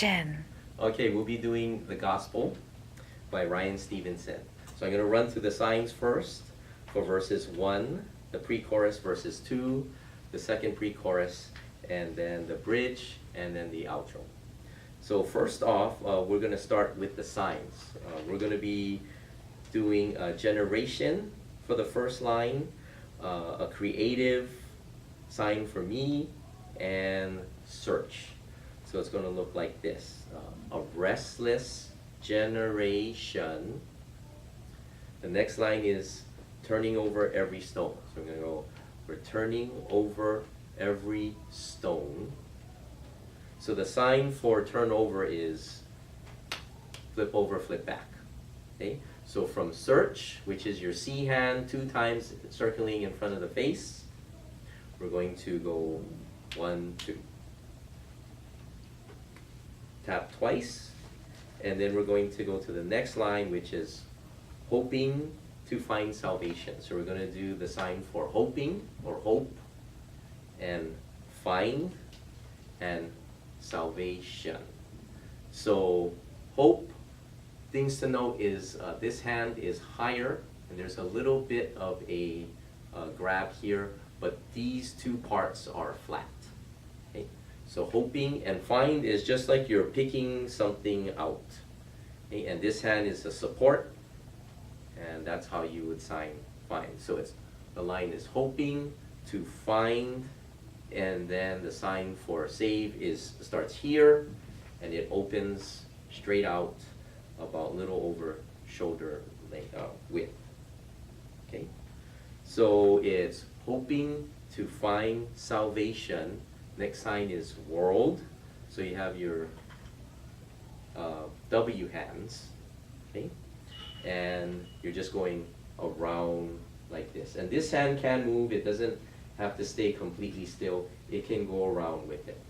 devotion. Okay, we'll be doing the Gospel by Ryan Stevenson. So I'm going to run through the signs first for verses 1, the pre-chorus, verses 2, the second pre-chorus, and then the bridge, and then the outro. So first off, we're going to start with the signs. We're going to be doing a generation for the first line, a creative sign for me, and search. So it's going to look like this. A restless generation. The next line is turning over every stone. So we're going to go, we're turning over every stone. So the sign for turn over is flip over, flip back. Okay? So from search, which is your C hand 2 times circling in front of the face, we're going to go 1, 2. Tap twice, and then we're going to go to the next line, which is hoping to find salvation. So we're going to do the sign for hoping, or hope, and find, and salvation. So hope, things to note is this hand is higher, and there's a little bit of a grab here, but these 2 parts are flat. Okay? So hoping and find is just like you're picking something out. Okay? And this hand is a support, and that's how you would sign find. So it's the line is hoping to find, and then the sign for save starts here, and it opens straight out about a little over shoulder width. Okay? So it's hoping to find salvation. Next sign is world. So you have your W hands, okay? And you're just going around like this. And this hand can move. It doesn't have to stay completely still. It can go around with it.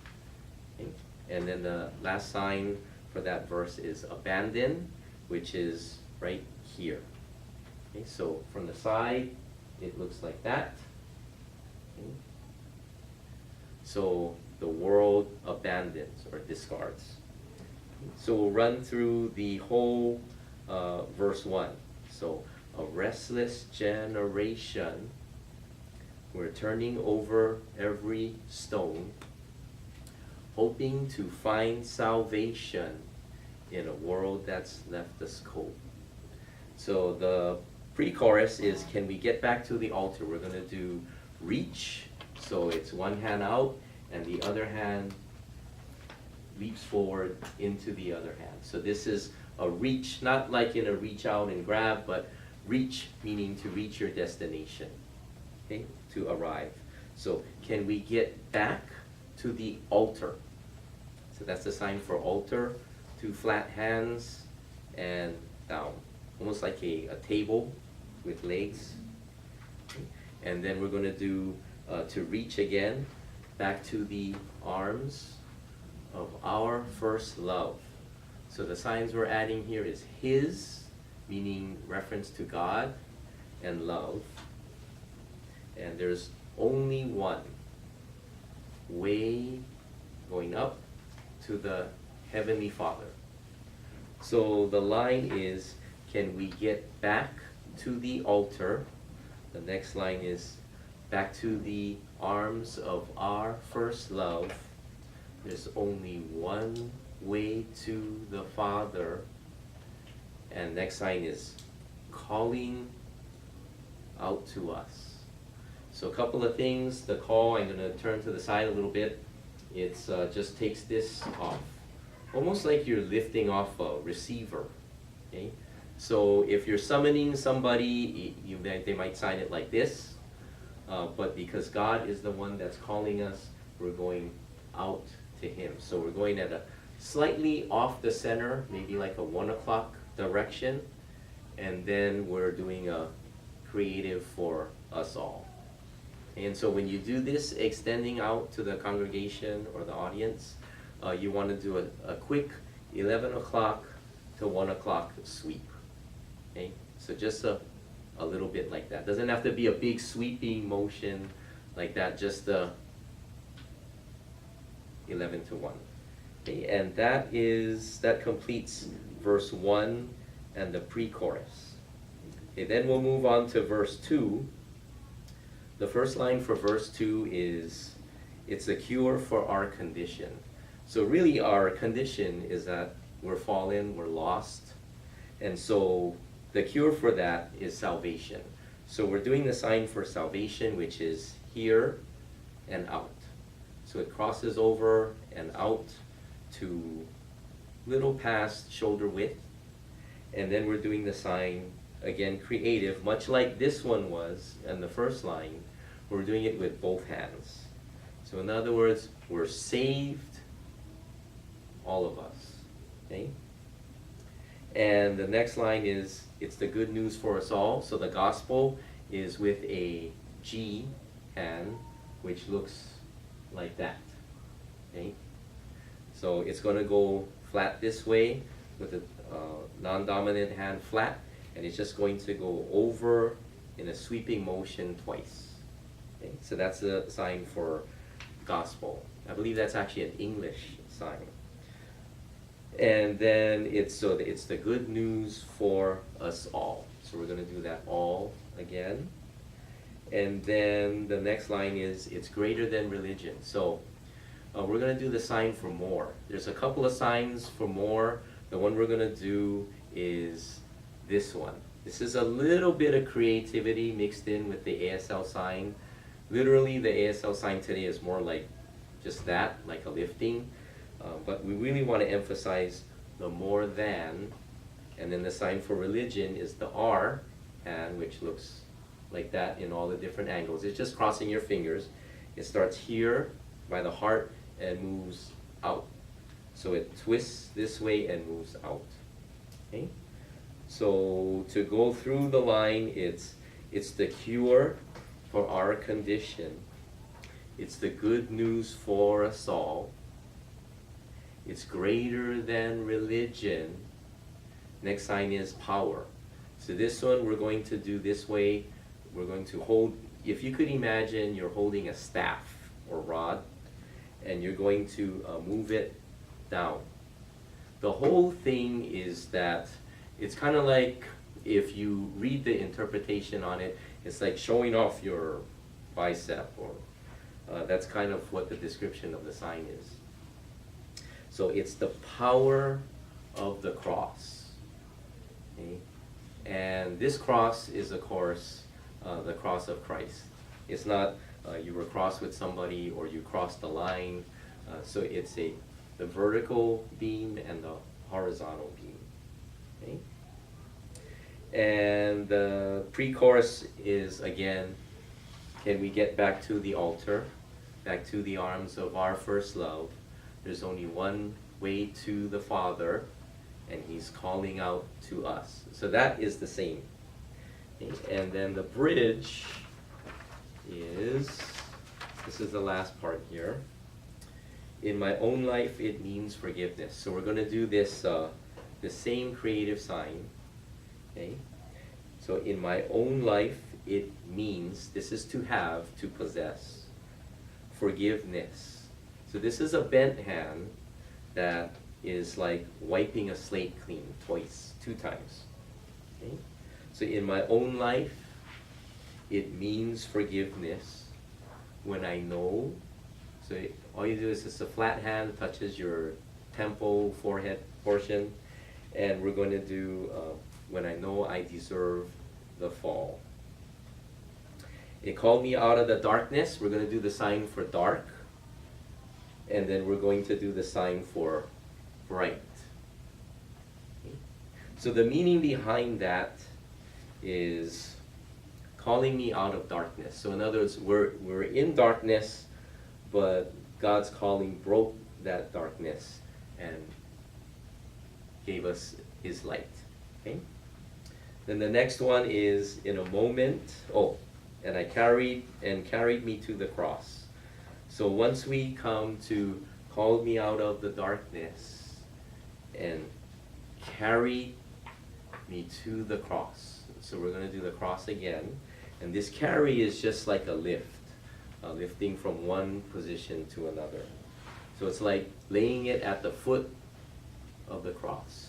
Okay? And then the last sign for that verse is abandon, which is right here. Okay? So from the side, it looks like that. Okay? So the world abandons or discards. So we'll run through the whole verse 1. So a restless generation, we're turning over every stone, hoping to find salvation in a world that's left us cold. So the pre-chorus is, can we get back to the altar? We're going to do reach. So it's one hand out, and the other hand leaps forward into the other hand. So this is a reach, not like in a reach out and grab, but reach meaning to reach your destination, okay, to arrive. So can we get back to the altar? So that's the sign for altar. 2 flat hands and down, almost like a table with legs. Okay. And then we're going to do to reach again, back to the arms of our first love. So the signs we're adding here is his, meaning reference to God, and love. And there's only one way going up to the Heavenly Father. So the line is, can we get back to the altar? The next line is, back to the arms of our first love. There's only one way to the Father. And next sign is calling out to us. So a couple of things. The call, I'm going to turn to the side a little bit. It's just takes this off. Almost like you're lifting off a receiver. Okay? So if you're summoning somebody, they might sign it like this. But because God is the one that's calling us, we're going out to Him. So we're going at a slightly off the center, maybe like a 1 o'clock direction. And then we're doing a creative for us all. And so when you do this, extending out to the congregation or the audience, you want to do a quick 11 o'clock to 1 o'clock sweep. Okay? So just a little bit like that. Doesn't have to be a big sweeping motion like that, just 11 to 1. Okay, and that completes verse 1 and the pre-chorus. Okay, then we'll move on to verse 2. The first line for verse 2 is, it's a cure for our condition. So really our condition is that we're fallen, we're lost, and so the cure for that is salvation. So we're doing the sign for salvation, which is here and out. So it crosses over and out to little past shoulder width. And then we're doing the sign, again, creative, much like this one was in the first line. We're doing it with both hands. So in other words, we're saved, all of us. Okay? And the next line is, it's the good news for us all. So the gospel is with a G hand, which looks like that. Okay? So it's going to go flat this way with the non-dominant hand flat, and it's just going to go over in a sweeping motion twice. Okay? So that's the sign for gospel. I believe that's actually an English sign. And then it's the good news for us all. So we're going to do that all again. And then the next line is, it's greater than religion. So we're going to do the sign for more. There's a couple of signs for more. The one we're going to do is this one. This is a little bit of creativity mixed in with the ASL sign. Literally, the ASL sign today is more like just that, like a lifting. But we really want to emphasize the more than. And then the sign for religion is the R hand, which looks like that in all the different angles. It's just crossing your fingers. It starts here by the heart and moves out. So it twists this way and moves out. Okay? So to go through the line, it's the cure for our condition. It's the good news for us all. It's greater than religion. Next sign is power. So this one we're going to do this way. We're going to hold, if you could imagine you're holding a staff or rod, and you're going to move it down. The whole thing is that it's kind of like, if you read the interpretation on it, it's like showing off your bicep, or that's kind of what the description of the sign is. So it's the power of the cross. Okay? And this cross is, of course, the cross of Christ. It's not you were crossed with somebody or you crossed the line. So it's the vertical beam and the horizontal beam. Okay? And the pre-chorus is, again, can we get back to the altar, back to the arms of our first love? There's only one way to the Father, and He's calling out to us. So that is the same. Okay? And then the bridge is, this is the last part here. In my own life, it means forgiveness. So we're going to do this, the same creative sign. Okay? So in my own life, it means, this is to have, to possess, forgiveness. So this is a bent hand that is like wiping a slate clean twice, 2 times. Okay? So in my own life, it means forgiveness when I know. So all you do is just a flat hand touches your temple, forehead portion, and we're going to do when I know I deserve the fall. It called me out of the darkness. We're going to do the sign for dark. And then we're going to do the sign for bright. Okay? So the meaning behind that is calling me out of darkness. So in other words, we're in darkness, but God's calling broke that darkness and gave us His light. Okay? Then the next one is in a moment. Oh, and I carried me to the cross. So once we come to call me out of the darkness and carry me to the cross. So we're going to do the cross again. And this carry is just like a lift, lifting from one position to another. So it's like laying it at the foot of the cross.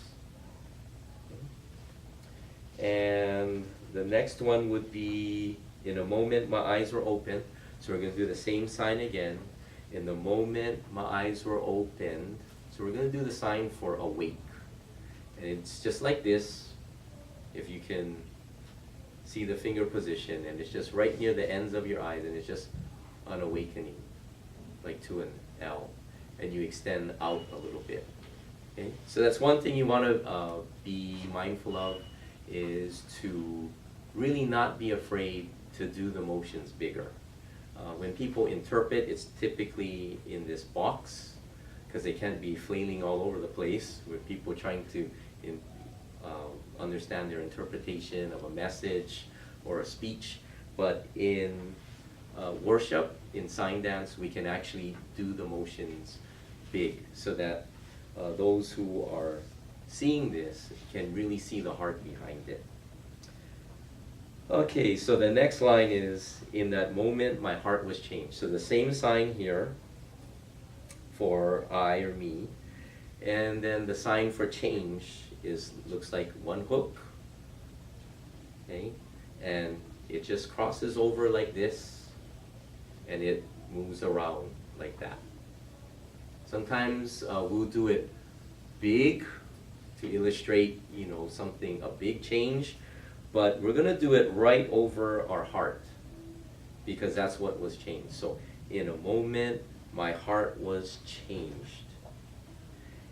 And the next one would be, in a moment my eyes were open. So we're going to do the same sign again. In the moment my eyes were opened. So we're going to do the sign for awake. And it's just like this, if you can see the finger position, and it's just right near the ends of your eyes, and it's just an awakening, like to an L. And you extend out a little bit. Okay? So that's one thing you want to be mindful of, is to really not be afraid to do the motions bigger. When people interpret, it's typically in this box, because they can't be flailing all over the place with people trying to understand their interpretation of a message or a speech. But in worship, in sign dance, we can actually do the motions big, so that those who are seeing this can really see the heart behind it. Okay, so the next line is, in that moment my heart was changed. So the same sign here for I or me, and then the sign for change looks like one hook. Okay, and it just crosses over like this, and it moves around like that. Sometimes we'll do it big to illustrate, something, a big change, but we're going to do it right over our heart, because that's what was changed. So in a moment my heart was changed.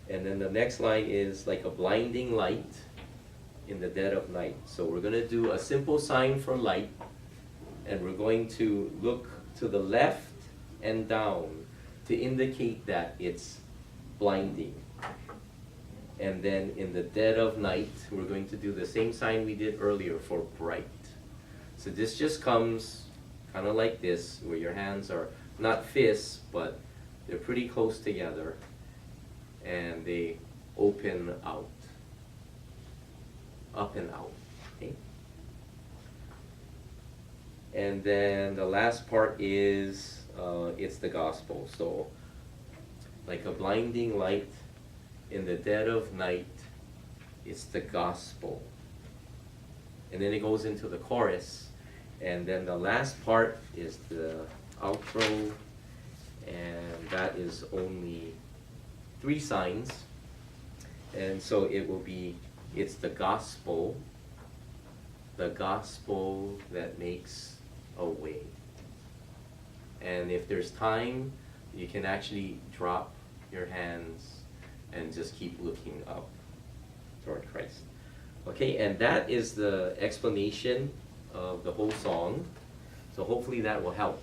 And then the next line is like a blinding light in the dead of night. So we're going to do a simple sign for light, and we're going to look to the left and down to indicate that it's blinding. And then in the dead of night, we're going to do the same sign we did earlier for bright. So this just comes kind of like this, where your hands are not fists, but they're pretty close together, and they open out, up and out. Okay? And then the last part is, it's the gospel. So like a blinding light in the dead of night, it's the gospel. And then it goes into the chorus, and then the last part is the outro, and that is only 3 signs. And so it will be, it's the gospel that makes a way. And if there's time, you can actually drop your hands and just keep looking up toward Christ. Okay, and that is the explanation of the whole song. So hopefully that will help.